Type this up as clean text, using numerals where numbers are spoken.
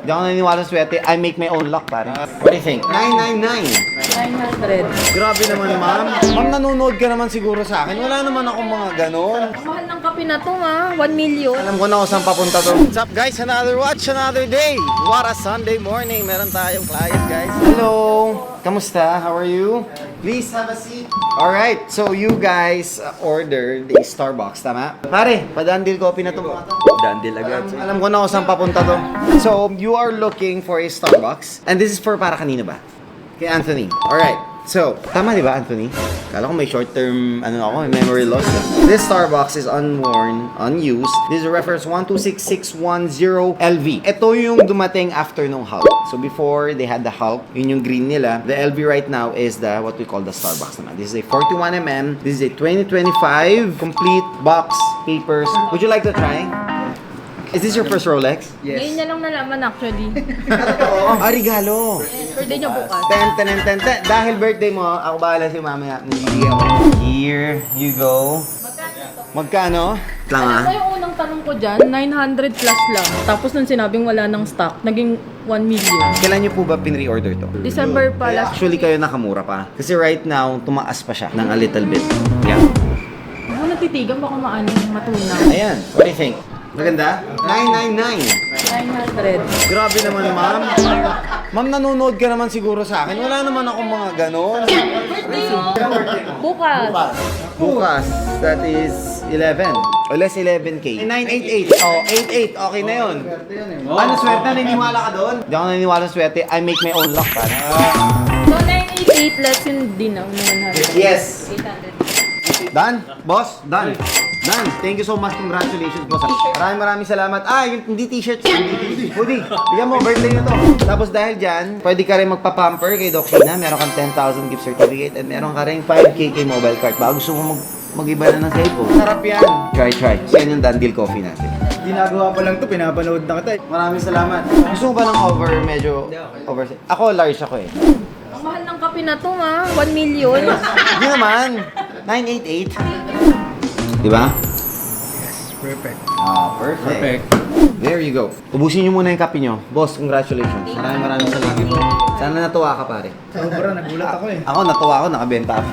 Hindi ako naniniwala sa swerte. I make my own luck, pare. What do you think? 999. 900. Grabe naman, ma'am. Ma'am, nanonood ka naman siguro sa akin. Wala naman akong mga ganon. Mahal ng kape na to, ha? 1 million. Alam ko na kung saan papunta to. What's up, guys? Another watch, another day. What a Sunday morning. Meron tayong client, guys. Hello. Kamusta? How are you? Please have a seat. Alright, so you guys ordered a Starbucks, tama? Pare, pa-dandil coffee na to mga to. Dandil agad. Alam ko na kung saan papunta to. So, you are looking for a Starbucks. And this is for para kanino ba? Kay Anthony. Alright. So, tama di ba, Anthony? Kala ko may short-term, may memory loss. This Starbucks is unworn, unused. This is reference 126610LV. Ito yung dumating after nung Hulk. So, before they had the Hulk, yun yung green nila. The LV right now is the, what we call the Starbucks naman. This is a 41mm. This is a 2025 complete box, papers. Would you like to try? Is this your first Rolex? Ngayon niya lang nalaman actually. Regalo. Birthday niya bukas. Ten. Dahil birthday mo, ako bahala si mamaya. Nagigigay ako. Here you go. Magkano? Lang Alam ah. mo yung unang tanong ko dyan, 900 plus lang. Tapos nung sinabing wala ng stock, naging 1 million. Kailan niyo po ba pin-reorder to? December pa last. Actually, kayo nakamura pa. Kasi right now, tumaas pa siya ng a little bit. Yeah. Ako natitigan, baka matunaw. Ayan. What do you think? Maganda? 999. 900. Grabe naman, ma'am. Ma'am, nanonood ka naman siguro sa akin. Wala naman akong mga ganon. Birthday yun! Bukas. Bukas, that is 11. O less 11K. 988. Oh, 88. Okay na yun. Ano, swerte? Naniniwala ka doon? Hindi ako naniniwala sa swerte. I make my own luck, pare. So 988 less yung dinaw na 100. Yes. 800. Done? Boss? Done. Done. Thank you so much. Congratulations, boss. Maraming salamat. Yung hindi t-shirts. Hoodie. Bigyan mo, birthday na to. Tapos dahil dyan, pwede ka rin magpa-pamper kay Doc Sheena. Meron kang 10,000 gift certificate at meron ka rin 5K kay mobile card. Baka gusto mo mag-iba na ng cellphone. Sarap yan. Try. So yan yung Dandil Coffee natin. Ginagawa pa lang to, pinapanood na kita. Maraming salamat. Gusto mo ba ng medyo over? Ako, large ako eh. Ang mahal ng kape na to, ha? 1 million. Hindi naman. 988. Diba? Perfect. Perfect. There you go. Ubusin nyo muna yung kape nyo. Boss, congratulations. Maraming salamat. Sana natuwa ka, pare. Sobra, nagulat ako eh. Ako, natuwa ako. Nakabenta ako.